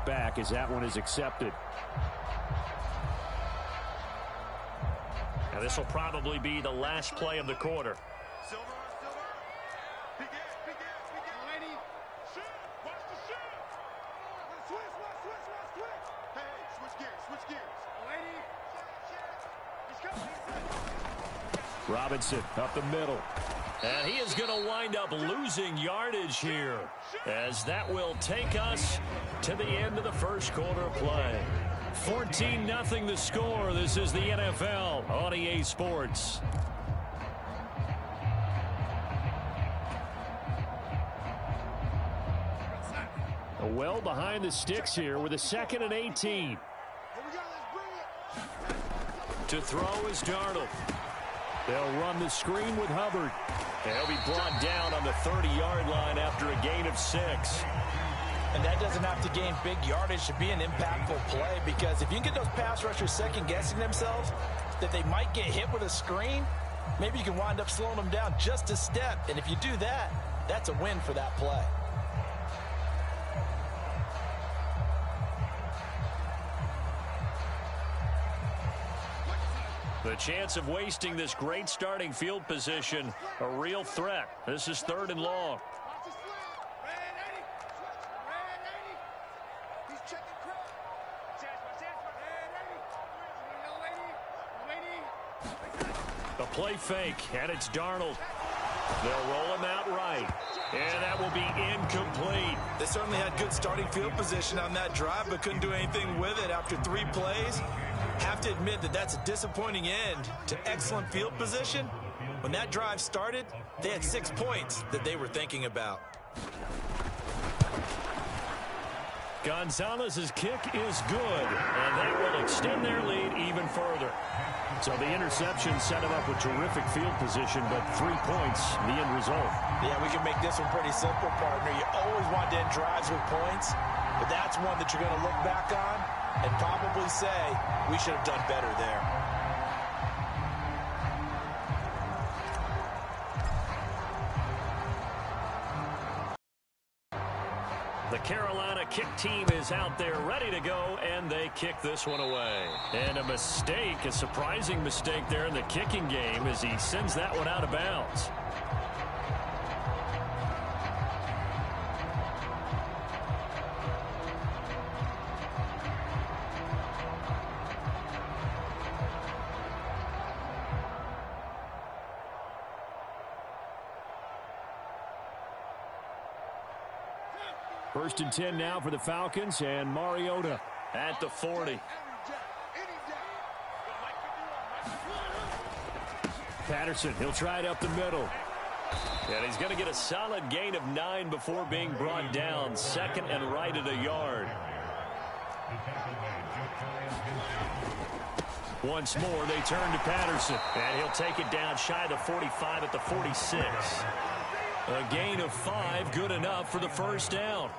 back as that one is accepted. And this will probably be the last play of the quarter. Robinson up the middle. And he is going to wind up losing yardage here, as that will take us to the end of the first quarter of play. 14-0 the score. This is the NFL on EA Sports. Well behind the sticks here with a 2nd and 18. To throw is Darnold. They'll run the screen with Hubbard. He'll be brought down on the 30-yard line after a gain of 6. And that doesn't have to gain big yardage to be an impactful play, because if you can get those pass rushers second-guessing themselves that they might get hit with a screen, maybe you can wind up slowing them down just a step. And if you do that, that's a win for that play. The chance of wasting this great starting field position, a real threat. This is 3rd and long. The play fake, and it's Darnold. They'll roll him out right, and that will be incomplete. They certainly had good starting field position on that drive, but couldn't do anything with it after 3 plays. Have to admit that that's a disappointing end to excellent field position. When that drive started, they had 6 points that they were thinking about. Gonzalez's kick is good, and they will extend their lead even further. So the interception set him up with terrific field position, but 3 points, the end result. Yeah, we can make this one pretty simple, partner. You always want to end drives with points, but that's one that you're going to look back on and probably say, we should have done better there. The Carolina kick team is out there ready to go, and they kick this one away. And a mistake, a surprising mistake there in the kicking game as he sends that one out of bounds. First and 10 now for the Falcons, and Mariota at the 40. Patterson, he'll try it up the middle. And he's going to get a solid gain of 9 before being brought down. 2nd and right at a yard. Once more, they turn to Patterson. And he'll take it down shy of the 45 at the 46. A gain of 5, good enough for the first down.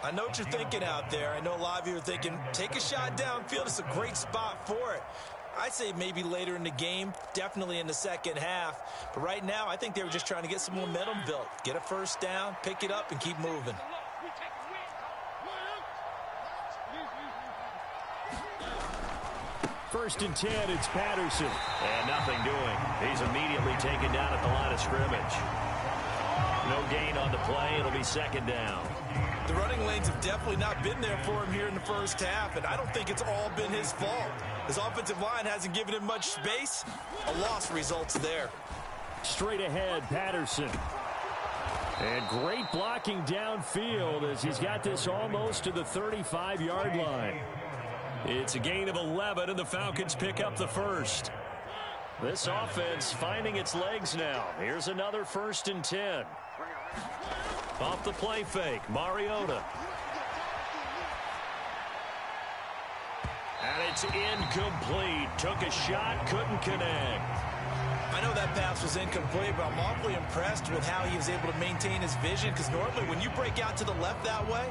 I know what you're thinking out there. I know a lot of you are thinking, take a shot downfield. It's a great spot for it. I'd say maybe later in the game, definitely in the second half. But right now, I think they were just trying to get some momentum built. Get a first down, pick it up, and keep moving. First and 10, it's Patterson. And nothing doing. He's immediately taken down at the line of scrimmage. No gain on the play. It'll be second down. The running lanes have definitely not been there for him here in the first half, and I don't think it's all been his fault. His offensive line hasn't given him much space. A loss results there. Straight ahead, Patterson. And great blocking downfield as he's got this almost to the 35-yard line. It's a gain of 11, and the Falcons pick up the first. This offense finding its legs now. Here's another first and 10. Off the play fake, Mariota. And it's incomplete. Took a shot, couldn't connect. I know that pass was incomplete, but I'm awfully impressed with how he was able to maintain his vision, because normally when you break out to the left that way,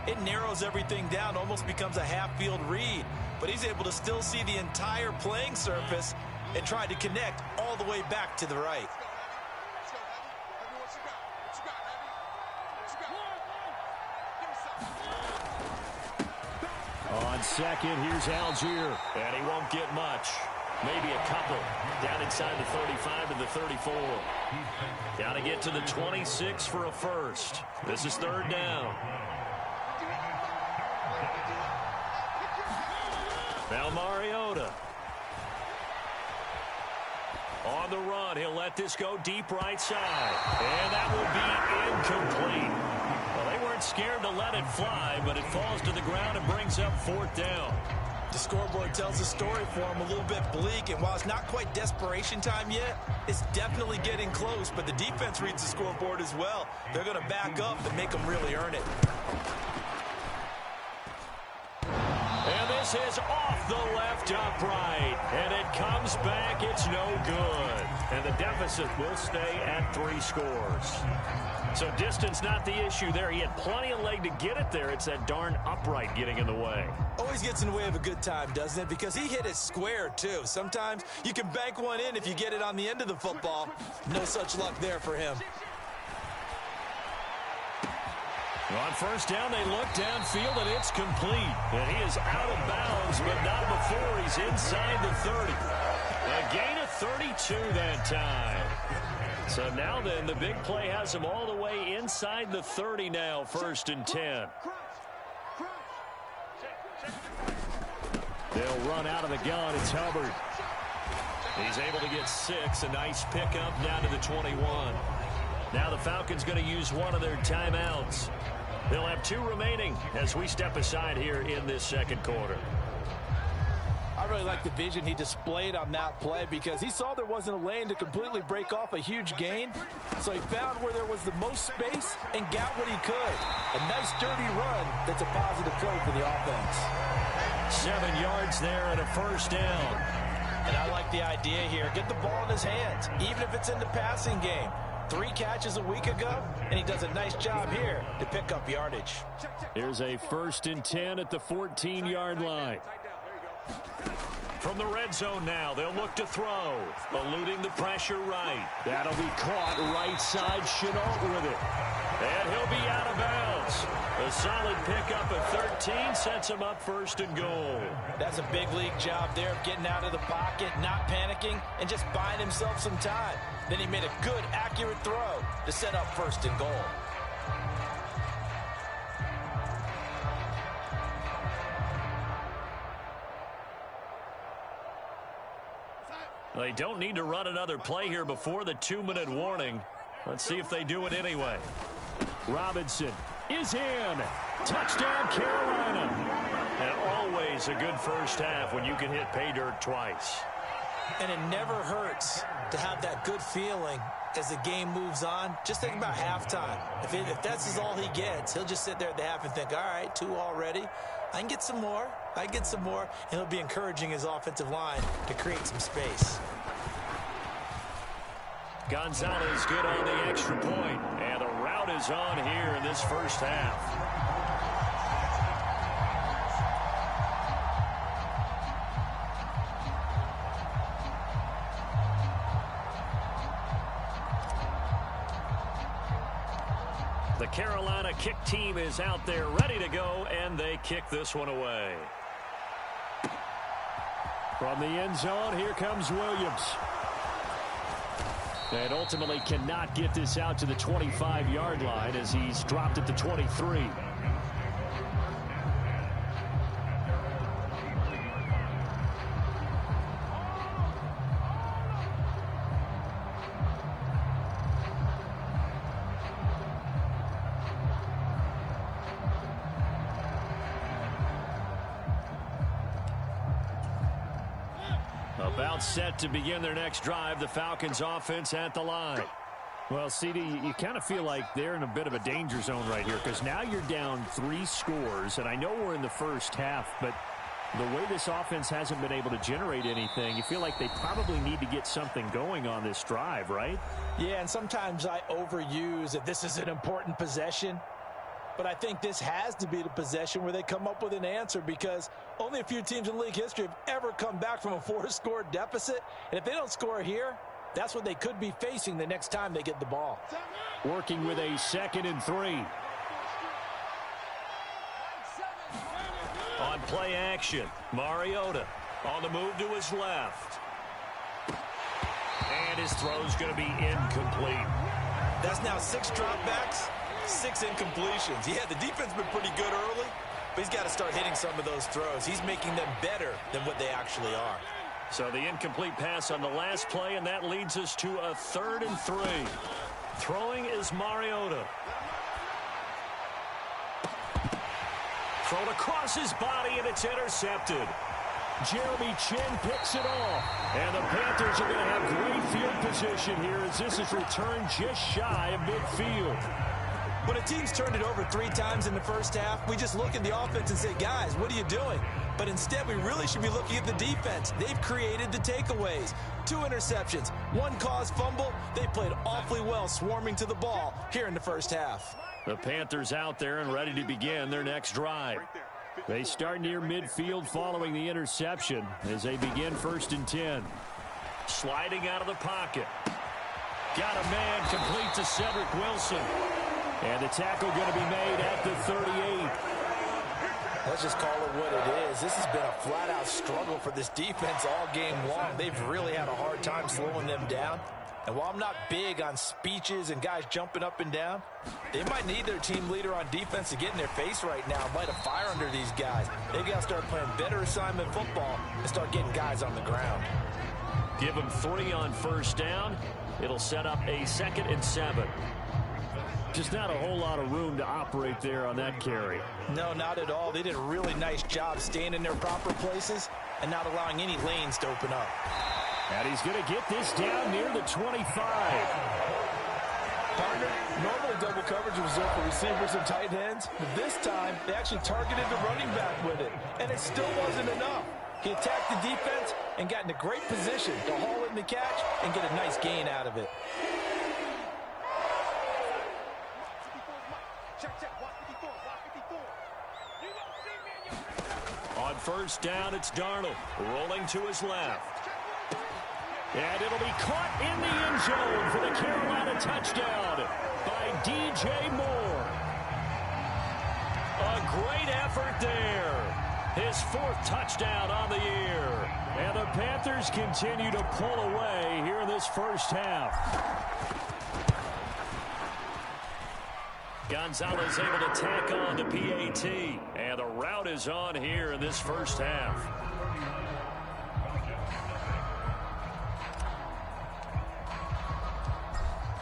it narrows everything down, almost becomes a half-field read. But he's able to still see the entire playing surface and try to connect all the way back to the right. On second, here's Algier. And he won't get much. Maybe a couple. Down inside the 35 and the 34. Got to get to the 26 for a first. This is third down. Now Mariota. On the run, he'll let this go deep right side. And that will be incomplete. Well, they weren't scared to let it fly, but it falls to the ground and brings up fourth down. The scoreboard tells a story for him a little bit bleak, and while it's not quite desperation time yet, it's definitely getting close, but the defense reads the scoreboard as well. They're going to back up and make them really earn it. And this is off the left upright, and it comes back. It's no good. And the deficit will stay at 3 scores. So distance not the issue there. He had plenty of leg to get it there. It's that darn upright getting in the way. Always gets in the way of a good time, doesn't it? Because he hit it square, too. Sometimes you can bank one in if you get it on the end of the football. No such luck there for him. On first down, they look downfield, and it's complete. And he is out of bounds, but not before he's inside the 30. A gain of 32 that time. So now then, the big play has him all the way inside the 30 now, 1st and 10. They'll run out of the gun. It's Hubbard. He's able to get 6. A nice pickup down to the 21. Now the Falcons going to use one of their timeouts. They'll have 2 remaining as we step aside here in this second quarter. I really like the vision he displayed on that play because he saw there wasn't a lane to completely break off a huge gain. So he found where there was the most space and got what he could. A nice dirty run that's a positive play for the offense. 7 yards there and a first down. And I like the idea here. Get the ball in his hands, even if it's in the passing game. 3 catches a week ago, and he does a nice job here to pick up yardage. Here's a 1st and 10 at the 14-yard line. From the red zone now, they'll look to throw. Eluding the pressure right. That'll be caught right side. Chenault with it. And he'll be out of bounds. A solid pickup at 13 sets him up 1st and goal. That's a big league job there of getting out of the pocket, not panicking, and just buying himself some time. Then he made a good, accurate throw to set up 1st and goal. They don't need to run another play here before the 2-minute warning. Let's see if they do it anyway. Robinson is in. Touchdown, Carolina. And always a good first half when you can hit pay dirt twice. And it never hurts to have that good feeling as the game moves on. Just think about halftime. If that's all he gets, he'll just sit there at the half and think, all right, 2 already. I can get some more. I can get some more. And he'll be encouraging his offensive line to create some space. Gonzalez good on the extra point. And the route is on here in this first half. The Carolina kick team is out there ready to go, and they kick this one away. From the end zone, here comes Williams. And ultimately cannot get this out to the 25-yard line as he's dropped at the 23. About set to begin their next drive, the Falcons offense at the line. Well, CD, you kind of feel like they're in a bit of a danger zone right here because now you're down 3 scores, and I know we're in the first half, but the way this offense hasn't been able to generate anything, you feel like they probably need to get something going on this drive, right? Yeah, and sometimes I overuse that this is an important possession. But I think this has to be the possession where they come up with an answer because only a few teams in league history have ever come back from a 4-score deficit. And if they don't score here, that's what they could be facing the next time they get the ball. Working with a 2nd and 3. On play action. Mariota on the move to his left. And his throw's going to be incomplete. That's now 6 dropbacks, 6 incompletions. Yeah, the defense has been pretty good early, but he's got to start hitting some of those throws. He's making them better than what they actually are. So the incomplete pass on the last play, and that leads us to a 3rd and 3. Throwing is Mariota. Thrown across his body, and it's intercepted. Jeremy Chin picks it off. And the Panthers are going to have great field position here as this is returned just shy of midfield. When a team's turned it over 3 times in the first half, we just look at the offense and say, guys, what are you doing? But instead, we really should be looking at the defense. They've created the takeaways. 2 interceptions, 1 caused fumble. They played awfully well swarming to the ball here in the first half. The Panthers out there and ready to begin their next drive. They start near midfield following the interception as they begin 1st and 10. Sliding out of the pocket. Got a man complete to Cedric Wilson. And the tackle going to be made at the 38. Let's just call it what it is. This has been a flat-out struggle for this defense all game long. They've really had a hard time slowing them down. And while I'm not big on speeches and guys jumping up and down, they might need their team leader on defense to get in their face right now and light a fire under these guys. They've got to start playing better assignment football and start getting guys on the ground. Give them 3 on 1st down. It'll set up a 2nd and 7. Just not a whole lot of room to operate there on that carry. No, not at all. They did a really nice job staying in their proper places and not allowing any lanes to open up. And he's going to get this down near the 25. Partner, normally double coverage is reserved for receivers and tight ends, but this time they actually targeted the running back with it, and it still wasn't enough. He attacked the defense and got in a great position to haul in the catch and get a nice gain out of it. On 1st down, it's Darnold rolling to his left. And it'll be caught in the end zone for the Carolina touchdown by DJ Moore. A great effort there. His 4th touchdown on the year. And the Panthers continue to pull away here in this first half. Gonzalez able to tack on the PAT. And the route is on here in this first half.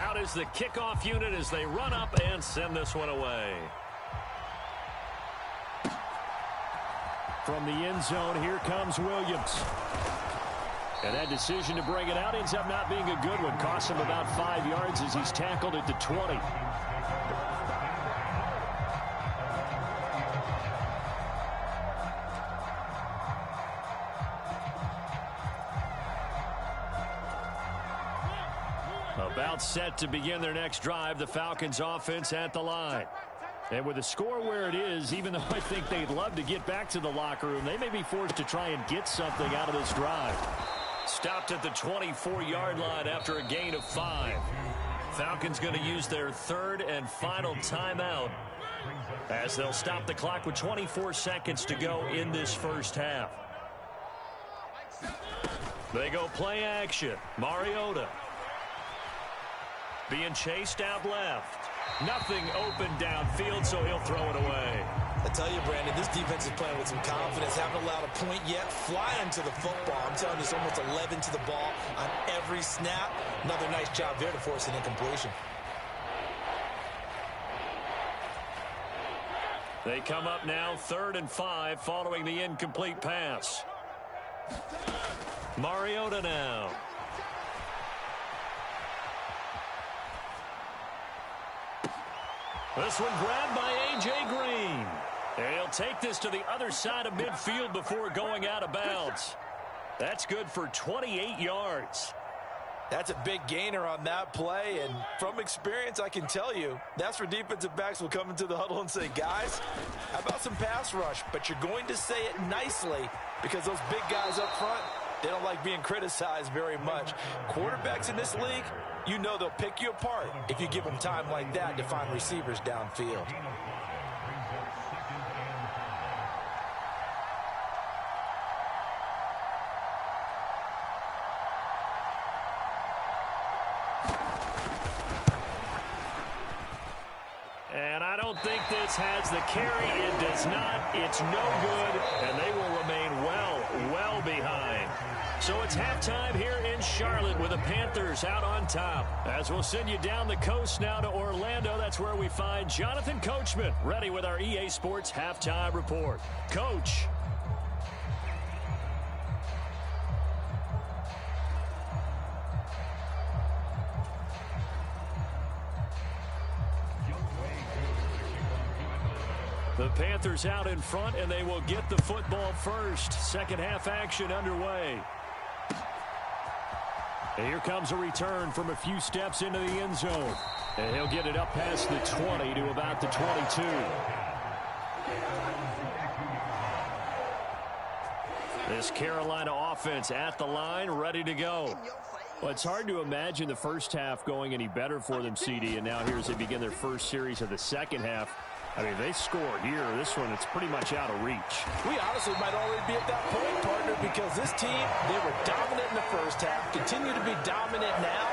Out is the kickoff unit as they run up and send this one away. From the end zone, here comes Williams. And that decision to bring it out ends up not being a good one. Costs him about 5 yards as he's tackled at the 20. About set to begin their next drive, the Falcons offense at the line. And with the score where it is, even though I think they'd love to get back to the locker room, they may be forced to try and get something out of this drive. Stopped at the 24-yard line after a gain of 5. Falcons going to use their 3rd and final timeout as they'll stop the clock with 24 seconds to go in this first half. They go play action. Mariota being chased out left. Nothing open downfield, so he'll throw it away. I tell you, Brandon, this defense is playing with some confidence. Haven't allowed a point yet. Flying to the football. I'm telling you, it's almost 11 to the ball on every snap. Another nice job there to force an incompletion. They come up now 3rd and 5 following the incomplete pass. Mariota now. This one grabbed by A.J. Green. And he'll take this to the other side of midfield before going out of bounds. That's good for 28 yards. That's a big gainer on that play, and from experience, I can tell you, that's where defensive backs will come into the huddle and say, guys, how about some pass rush? But you're going to say it nicely because those big guys up front, they don't like being criticized very much. Quarterbacks in this league, you know they'll pick you apart if you give them time like that to find receivers downfield. don't think this has the carry. It does not. It's no good, and they will remain well behind. So it's halftime here in Charlotte with the Panthers out on top. As we'll send you down the coast now to Orlando, that's where we find Jonathan Coachman, ready with our EA Sports Halftime Report. Coach. The Panthers out in front, and they will get the football first. Second half action underway. And here comes a return from a few steps into the end zone. And he'll get it up past the 20 to about the 22. This Carolina offense at the line, ready to go. Well, it's hard to imagine the first half going any better for them, CD, and now here as they begin their first series of the second half. I mean, they score here. This one, it's pretty much out of reach. We honestly might already be at that point, partner, because this team, they were dominant in the first half, continue to be dominant now,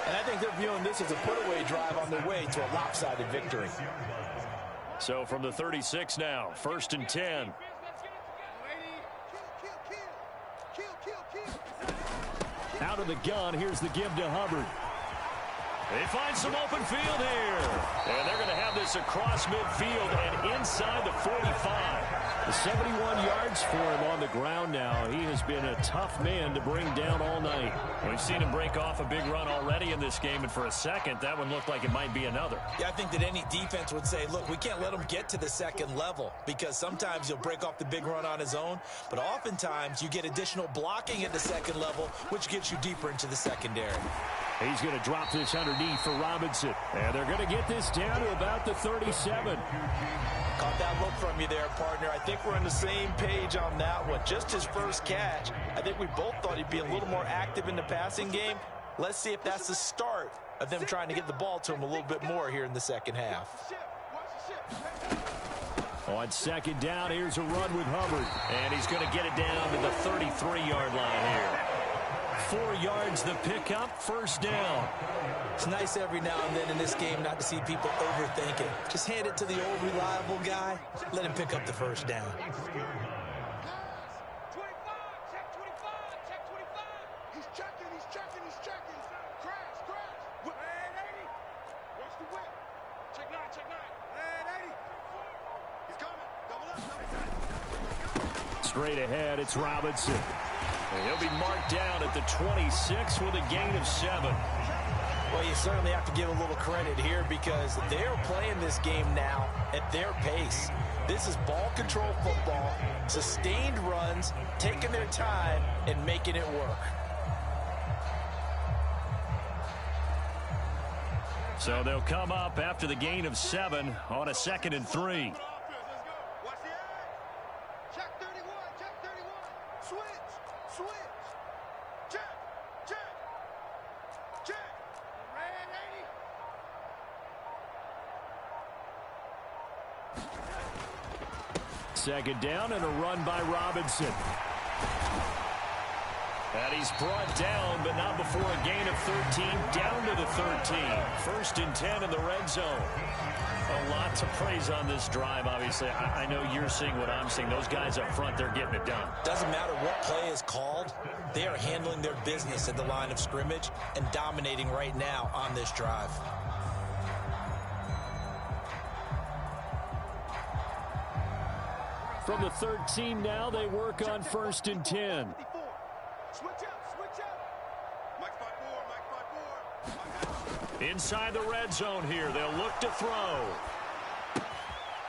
and I think they're viewing this as a put-away drive on their way to a lopsided victory. So from the 36 now, 1st and 10. Out of the gun, here's the give to Hubbard. They find some open field here. And they're going to have this across midfield and inside the 45. The 71 yards for him on the ground now. He has been a tough man to bring down all night. We've seen him break off a big run already in this game, and for a second, that one looked like it might be another. Yeah, I think that any defense would say, look, we can't let him get to the second level, because sometimes he'll break off the big run on his own, but oftentimes you get additional blocking at the second level, which gets you deeper into the secondary. He's going to drop this underneath for Robinson. And they're going to get this down to about the 37. Caught that look from you there, partner. I think we're on the same page on that one. Just his first catch. I think we both thought he'd be a little more active in the passing game. Let's see if that's the start of them trying to get the ball to him a little bit more here in the second half. On second down, here's a run with Hubbard. And he's going to get it down to the 33-yard line here. 4 yards the pickup, first down. It's nice every now and then in this game not to see people overthink it. Just hand it to the old reliable guy. Let him pick up the first down. He's checking. Crash. Whip. 80. Watch the whip. Check 9. 80. He's coming. Double up. Straight ahead, it's Robinson. And he'll be marked down at the 26 with a gain of 7. Well, you certainly have to give a little credit here because they're playing this game now at their pace. This is ball control football, sustained runs, taking their time and making it work. So they'll come up after the gain of 7 on a 2nd and 3. Second down and a run by Robinson. And he's brought down, but not before a gain of 13, down to the 13. 1st and 10 in the red zone. A lot to praise on this drive, obviously. I know you're seeing what I'm seeing. Those guys up front, they're getting it done. Doesn't matter what play is called. They are handling their business at the line of scrimmage and dominating right now on this drive. From the 13 now, they work on 1st and 10. Switch up. Mike's by 4. Inside the red zone here, they'll look to throw.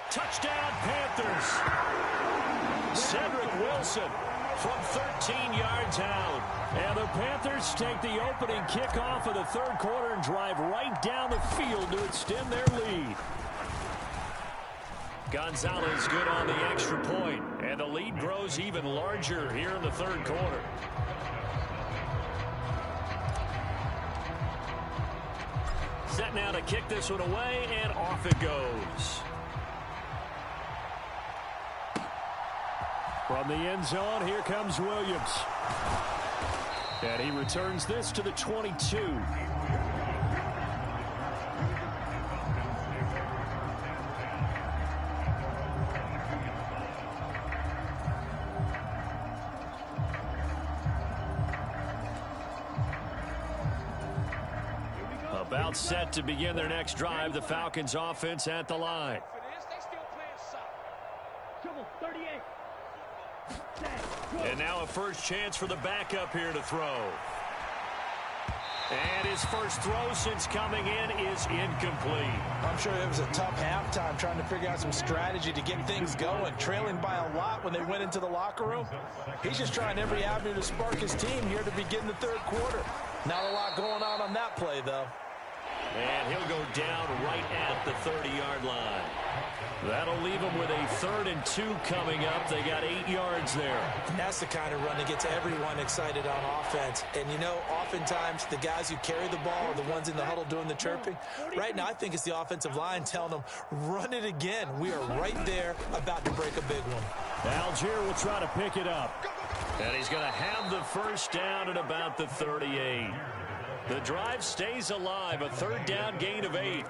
Touchdown, Panthers. Cedric Wilson from 13 yards out. And the Panthers take the opening kickoff of the third quarter and drive right down the field to extend their lead. Gonzalez good on the extra point, and the lead grows even larger here in the third quarter. Set now to kick this one away, and off it goes. From the end zone, here comes Williams. And he returns this to the 22. About set to begin their next drive. The Falcons offense at the line. And now a first chance for the backup here to throw. And his first throw since coming in is incomplete. I'm sure it was a tough halftime trying to figure out some strategy to get things going. Trailing by a lot when they went into the locker room. He's just trying every avenue to spark his team here to begin the third quarter. Not a lot going on that play, though. And he'll go down right at the 30-yard line. That'll leave them with a 3rd and 2 coming up. They got 8 yards there. And that's the kind of run that gets everyone excited on offense. And, you know, oftentimes the guys who carry the ball are the ones in the huddle doing the chirping. Right now, I think it's the offensive line telling them, run it again. We are right there about to break a big one. Algier will try to pick it up. And he's going to have the first down at about the 38. The drive stays alive, a 3rd down gain of 8.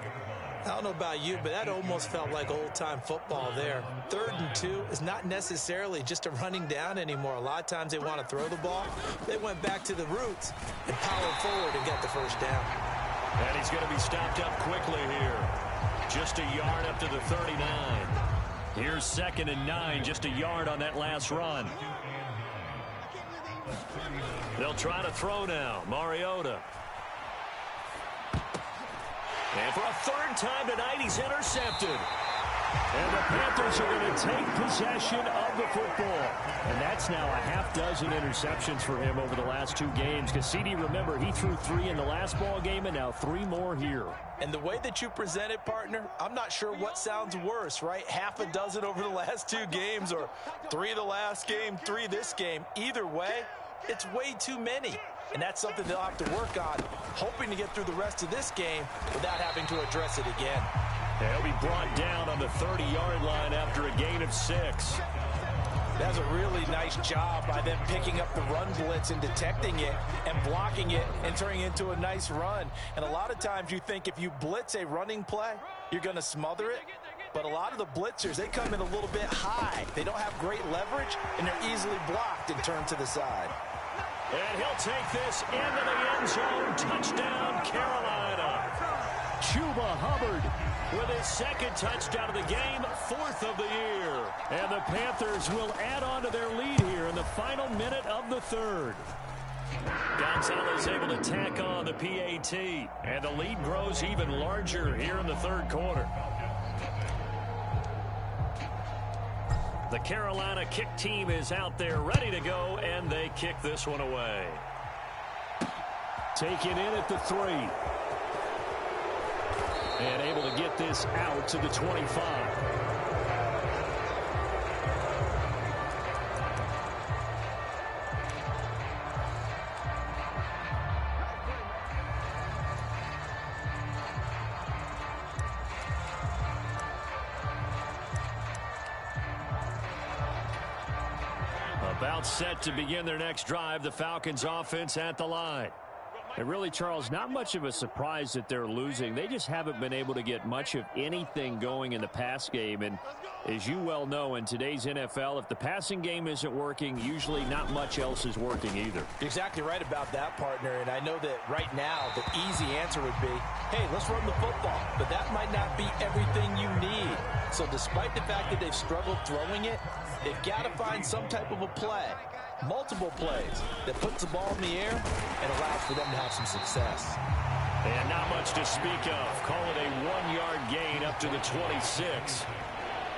I don't know about you, but that almost felt like old-time football there. 3rd and 2 is not necessarily just a running down anymore. A lot of times they want to throw the ball. They went back to the roots and powered forward and got the first down. And he's going to be stopped up quickly here. Just a yard up to the 39. Here's 2nd and 9, just a yard on that last run. They'll try to throw now. Mariota. And for a 3rd time tonight, he's intercepted. And the Panthers are going to take possession of the football. And that's now a half-dozen interceptions for him over the last 2 games. Because CD, remember, he threw 3 in the last ball game and now 3 more here. And the way that you present it, partner, I'm not sure what sounds worse, right? Half a dozen over the last 2 games or 3 the last game, 3 this game. Either way, it's way too many. And that's something they'll have to work on, hoping to get through the rest of this game without having to address it again. They'll be brought down on the 30-yard line after a gain of 6. That's a really nice job by them picking up the run blitz and detecting it and blocking it and turning it into a nice run. And a lot of times you think if you blitz a running play, you're going to smother it. But a lot of the blitzers, they come in a little bit high. They don't have great leverage, and they're easily blocked and turned to the side. And he'll take this into the end zone. Touchdown, Carolina. Chuba Hubbard with his 2nd touchdown of the game, 4th of the year. And the Panthers will add on to their lead here in the final minute of the 3rd. Gonzalez able to tack on the PAT. And the lead grows even larger here in the 3rd quarter. The Carolina kick team is out there ready to go, and they kick this one away. Taken in at the 3. And able to get this out to the 25. About set to begin their next drive, the Falcons offense at the line. And really, Charles, not much of a surprise that they're losing. They just haven't been able to get much of anything going in the pass game. And as you well know, in today's NFL, if the passing game isn't working, usually not much else is working either. You're exactly right about that, partner. And I know that right now the easy answer would be, hey, let's run the football. But that might not be everything you need. So despite the fact that they've struggled throwing it, they've got to find some type of a play, multiple plays, that puts the ball in the air and allows for them to have some success. And not much to speak of. Call it a 1-yard gain up to the 26.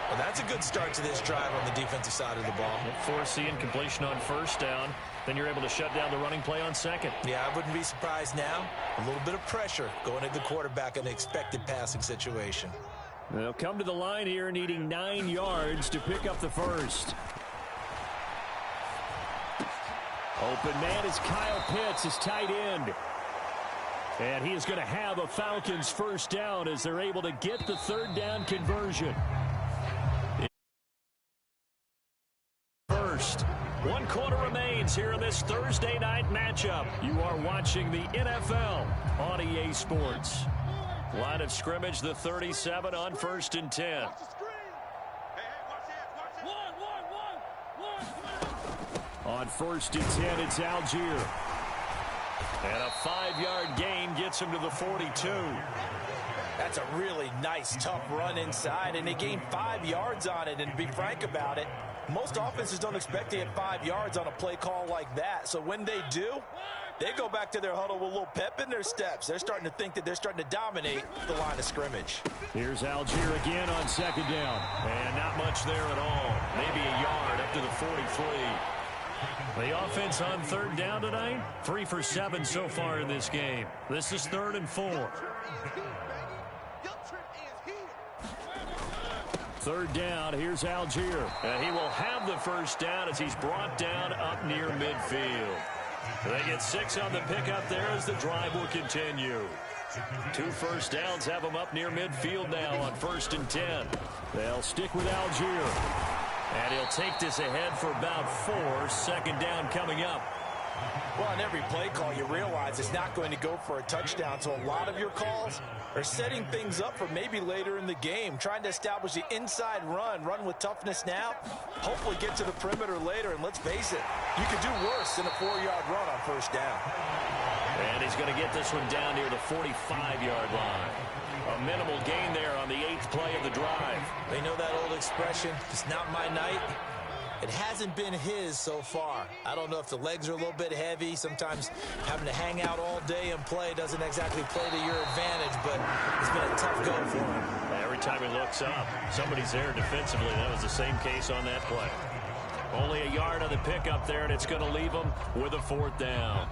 Well, that's a good start to this drive on the defensive side of the ball. Force the incompletion on 1st down. Then you're able to shut down the running play on 2nd. Yeah, I wouldn't be surprised now. A little bit of pressure going at the quarterback in an expected passing situation. They'll come to the line here needing 9 yards to pick up the first. Open man is Kyle Pitts, his tight end. And he is going to have a Falcons first down as they're able to get the 3rd down conversion. First, 1 quarter remains here in this Thursday night matchup. You are watching the NFL on EA Sports. Line of scrimmage, the 37 on 1st and 10. On 1st and 10, it's Algier. And a 5-yard gain gets him to the 42. That's a really nice, tough run inside, and they gained 5 yards on it. And to be frank about it, most offenses don't expect to get 5 yards on a play call like that. So when they do, they go back to their huddle with a little pep in their steps. They're starting to think that they're starting to dominate the line of scrimmage. Here's Algier again on 2nd down. And not much there at all. Maybe a yard up to the 43. The offense on 3rd down tonight, 3 for 7 so far in this game. This is 3rd and 4. 3rd down, here's Algier. And he will have the first down as he's brought down up near midfield. They get 6 on the pickup there as the drive will continue. 2 first downs have them up near midfield now on 1st and 10. They'll stick with Algier. And he'll take this ahead for about 4. 2nd down coming up. Well, on every play call, you realize it's not going to go for a touchdown. So a lot of your calls are setting things up for maybe later in the game, trying to establish the inside run with toughness now, hopefully get to the perimeter later. And let's face it, you could do worse than a 4-yard run on 1st down. And he's going to get this one down near the 45-yard line. A minimal gain there on the 8th play of the drive. They know that old expression, it's not my night. It hasn't been his so far. I don't know if the legs are a little bit heavy. Sometimes having to hang out all day and play doesn't exactly play to your advantage, but it's been a tough go for him. Every time he looks up, somebody's there defensively. That was the same case on that play. Only a yard on the pickup there, and it's going to leave him with a 4th down.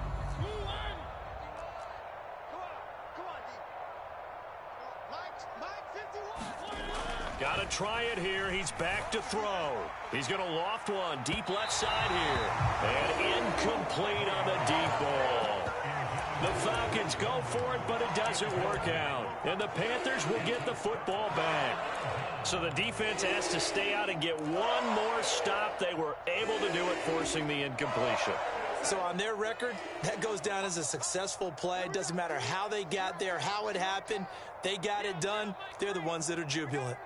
Got to try it here. He's back to throw. He's going to loft one deep left side here. And incomplete on the deep ball. The Falcons go for it, but it doesn't work out. And the Panthers will get the football back. So the defense has to stay out and get one more stop. They were able to do it, forcing the incompletion. So on their record, that goes down as a successful play. It doesn't matter how they got there, how it happened. They got it done. They're the ones that are jubilant.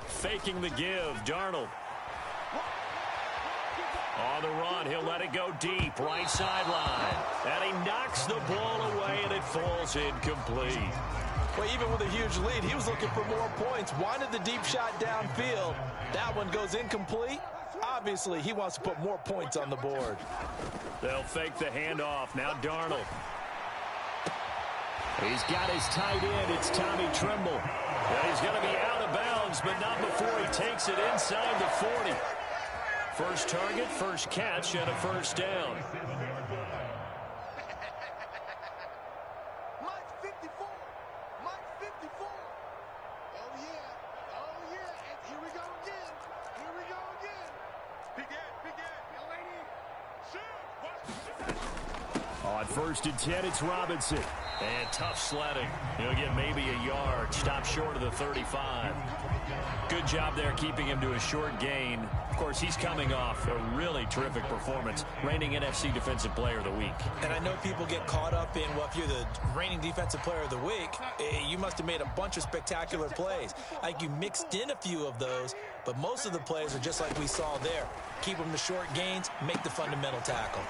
Faking the give, Darnold. On the run, he'll let it go deep, right sideline. And he knocks the ball away, and it falls incomplete. Well, even with a huge lead, he was looking for more points. Wanted the deep shot downfield. That one goes incomplete. Obviously, he wants to put more points on the board. They'll fake the handoff. Now Darnold. He's got his tight end. It's Tommy Tremble. And he's going to be out of bounds, but not before he takes it inside the 40. First target, first catch, and a first down. Mike 54. Mike 54. Oh, yeah. Oh, yeah. And here we go again. Here we go again. Big Ed. Big Ed. Young lady. Shoot. On 1st and 10, it's Robinson. And tough sledding. He'll get maybe a yard. Stop short of the 35. Good job there keeping him to a short gain. Of course, he's coming off a really terrific performance. Reigning NFC Defensive Player of the Week. And I know people get caught up in, well, if you're the reigning Defensive Player of the Week, you must have made a bunch of spectacular plays. Like you mixed in a few of those, but most of the plays are just like we saw there. Keep them to short gains, make the fundamental tackle.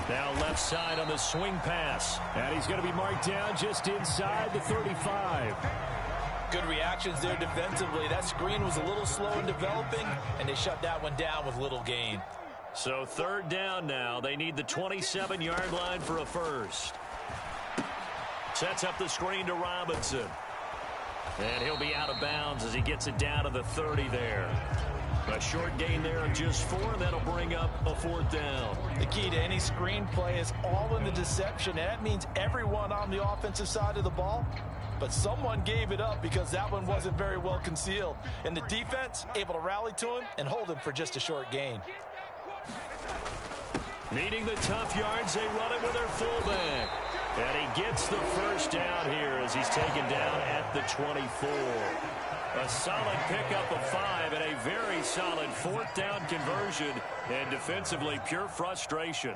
Now left side on the swing pass. And he's going to be marked down just inside the 35. Good reactions there defensively. That screen was a little slow in developing, and they shut that one down with little gain. So 3rd down now. They need the 27-yard line for a first. Sets up the screen to Robinson. And he'll be out of bounds as he gets it down to the 30 there. A short gain there of just 4, and that'll bring up a 4th down. The key to any screen play is all in the deception, and that means everyone on the offensive side of the ball. But someone gave it up because that one wasn't very well concealed. And the defense able to rally to him and hold him for just a short gain. Needing the tough yards, they run it with their fullback. And he gets the first down here as he's taken down at the 24. A solid pickup of 5 and a very solid 4th down conversion. And defensively, pure frustration.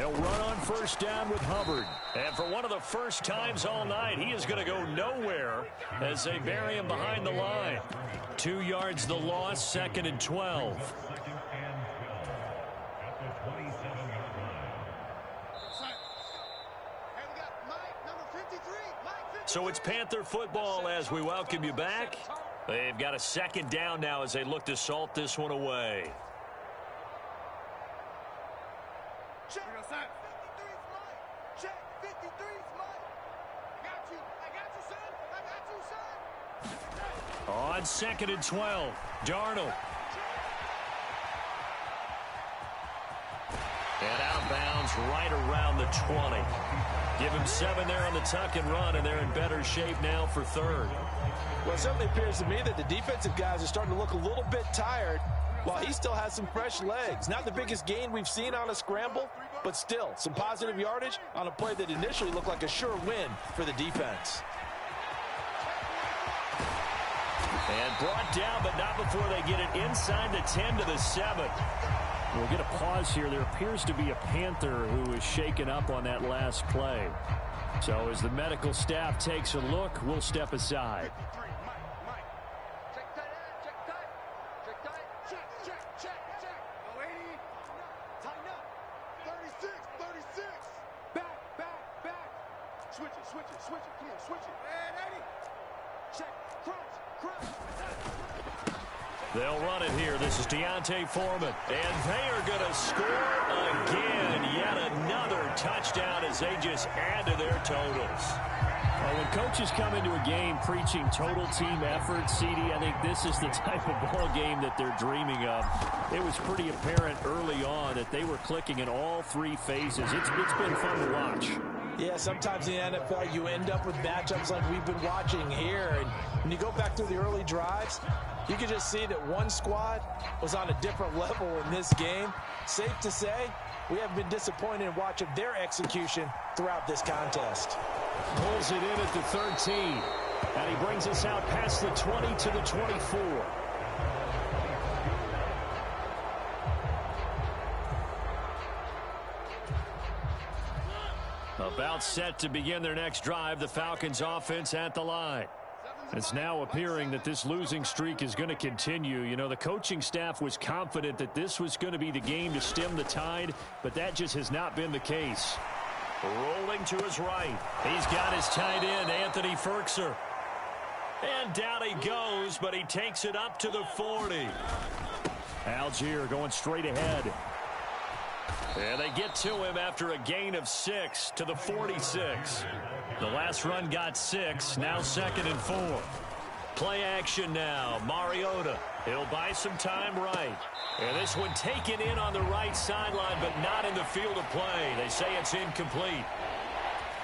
They'll run on first down with Hubbard. And for one of the first times all night, he is going to go nowhere as they bury him behind the line. 2 yards the loss, 2nd and 12. So it's Panther football as we welcome you back. They've got a 2nd down now as they look to salt this one away. Check. 53's Mike. Check. 53's Mike. I got you, son. On 2nd and 12, Darnold. And out of bounds right around the 20. Give him 7 there on the tuck and run, and they're in better shape now for 3rd. Well, it certainly appears to me that the defensive guys are starting to look a little bit tired while he still has some fresh legs. Not the biggest gain we've seen on a scramble, but still some positive yardage on a play that initially looked like a sure win for the defense. And brought down, but not before they get it inside the 10 to the 7. We'll get a pause here. There appears to be a Panther who is shaken up on that last play. So as the medical staff takes a look, we'll step aside. They'll run it here. This is Deontay Foreman. And they are going to score again. Yet another touchdown as they just add to their totals. Well, when coaches come into a game preaching total team effort, CD, I think this is the type of ball game that they're dreaming of. It was pretty apparent early on that they were clicking in all 3 phases. It's been fun to watch. Yeah, sometimes in the NFL you end up with matchups like we've been watching here. And when you go back through the early drives, you can just see that one squad was on a different level in this game. Safe to say, we haven't been disappointed in watching their execution throughout this contest. Pulls it in at the 13. And he brings us out past the 20 to the 24. About set to begin their next drive, the Falcons offense at the line. It's now appearing that this losing streak is going to continue. You know, the coaching staff was confident that this was going to be the game to stem the tide, but that just has not been the case. Rolling to his right. He's got his tight end, Anthony Ferkser. And down he goes, but he takes it up to the 40. Algier going straight ahead. And they get to him after a gain of 6 to the 46. The last run got 6, now 2nd and 4. Play action now, Mariota. He'll buy some time right. And this one taken in on the right sideline, but not in the field of play. They say it's incomplete.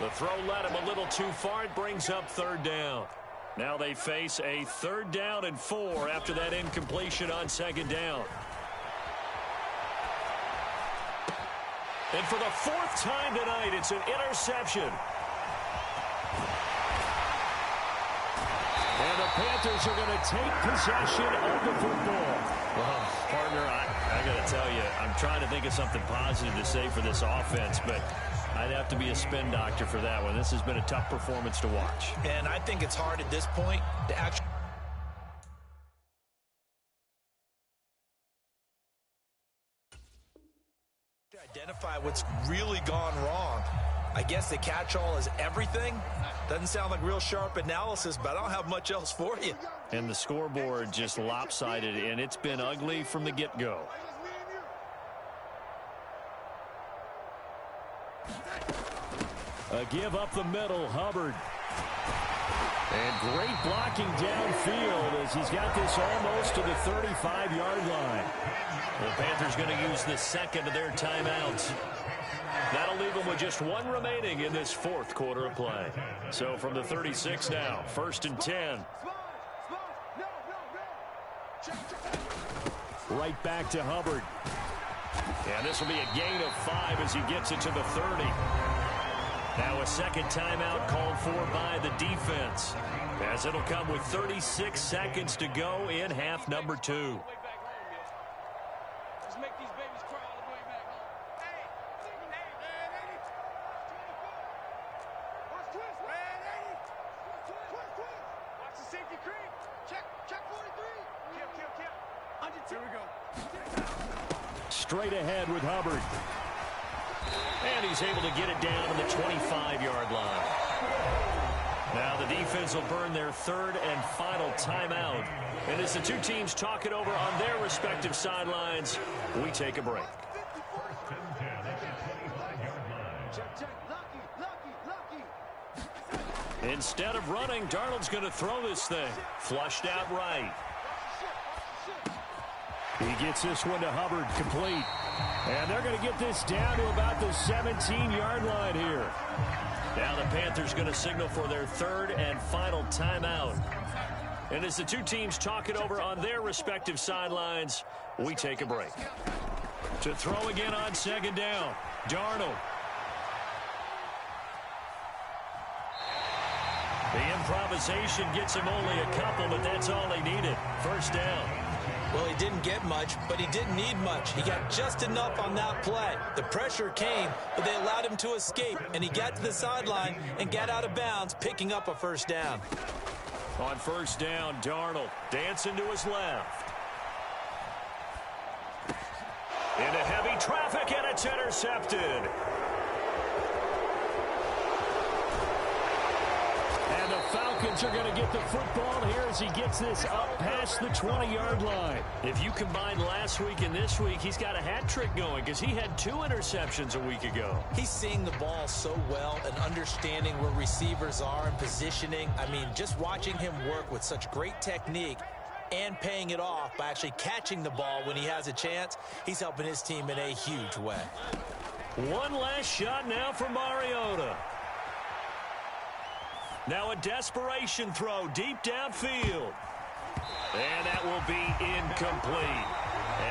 The throw led him a little too far. It brings up 3rd down. Now they face a 3rd down and 4 after that incompletion on 2nd down. And for the 4th time tonight, it's an interception. And the Panthers are going to take possession of the football. Well, partner, I got to tell you, I'm trying to think of something positive to say for this offense, but I'd have to be a spin doctor for that one. This has been a tough performance to watch. And I think it's hard at this point to actually identify what's really gone wrong. I guess the catch-all is everything. Doesn't sound like real sharp analysis, but I don't have much else for you. And the scoreboard just lopsided, and it's been ugly from the get-go. A give up the middle, Hubbard. And great blocking downfield as he's got this almost to the 35-yard line. The Panthers going to use the 2nd of their timeouts. That'll leave them with just 1 remaining in this 4th quarter of play. So from the 36 now, 1st and 10. Right back to Hubbard. And this will be a gain of 5 as he gets it to the 30. Now a 2nd timeout called for by the defense, as it'll come with 36 seconds to go in half number 2. safety creep. Check 43. Kill. Under 2. Here we go. Straight ahead with Hubbard. And he's able to get it down to the 25-yard line. Now the defense will burn their third and final timeout. And as the two teams talk it over on their respective sidelines, we take a break. Instead of running, Darnold's going to throw this thing. Flushed out right. He gets this one to Hubbard, complete. And they're going to get this down to about the 17-yard line here. Now the Panthers going to signal for their third and final timeout. And as the two teams talk it over on their respective sidelines, we take a break. To throw again on second down, Darnold. The improvisation gets him only a couple, but that's all he needed. First down. Well, he didn't get much, but he didn't need much. He got just enough on that play. The pressure came, but they allowed him to escape, and he got to the sideline and got out of bounds, picking up a first down. On first down, Darnold dancing to his left. Into heavy traffic, and it's intercepted. And the Falcons are going to get the football here as he gets this up past the 20-yard line. If you combine last week and this week, he's got a hat trick going because he had 2 interceptions a week ago. He's seeing the ball so well and understanding where receivers are and positioning. I mean, just watching him work with such great technique and paying it off by actually catching the ball when he has a chance, he's helping his team in a huge way. One last shot now for Mariota. Now a desperation throw deep downfield. And that will be incomplete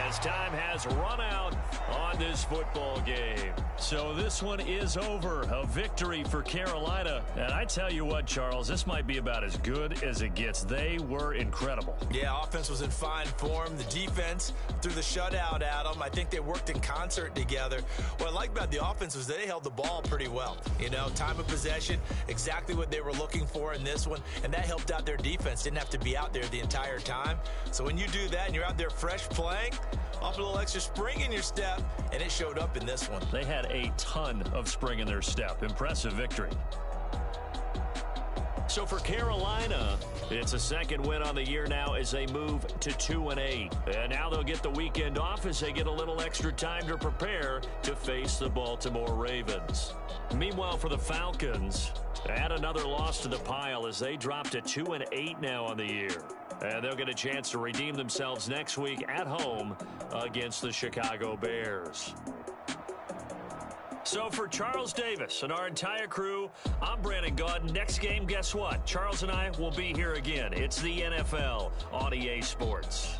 as time has run out on this football game. So this one is over. A victory for Carolina. And I tell you what, Charles, this might be about as good as it gets. They were incredible. Yeah, offense was in fine form. The defense threw the shutout at them. I think they worked in concert together. What I like about the offense was they held the ball pretty well. You know, time of possession, exactly what they were looking for in this one. And that helped out their defense. Didn't have to be out there the entire time. So when you do that and you're out there fresh playing, off a little extra spring in your step, and it showed up in this one. They had a ton of spring in their step. Impressive victory. So for Carolina, it's a second win on the year now as they move to 2-8. And now they'll get the weekend off as they get a little extra time to prepare to face the Baltimore Ravens. Meanwhile, for the Falcons, add another loss to the pile as they drop to 2-8 now on the year. And they'll get a chance to redeem themselves next week at home against the Chicago Bears. So for Charles Davis and our entire crew, I'm Brandon Gaudin. Next game, guess what? Charles and I will be here again. It's the NFL on EA Sports.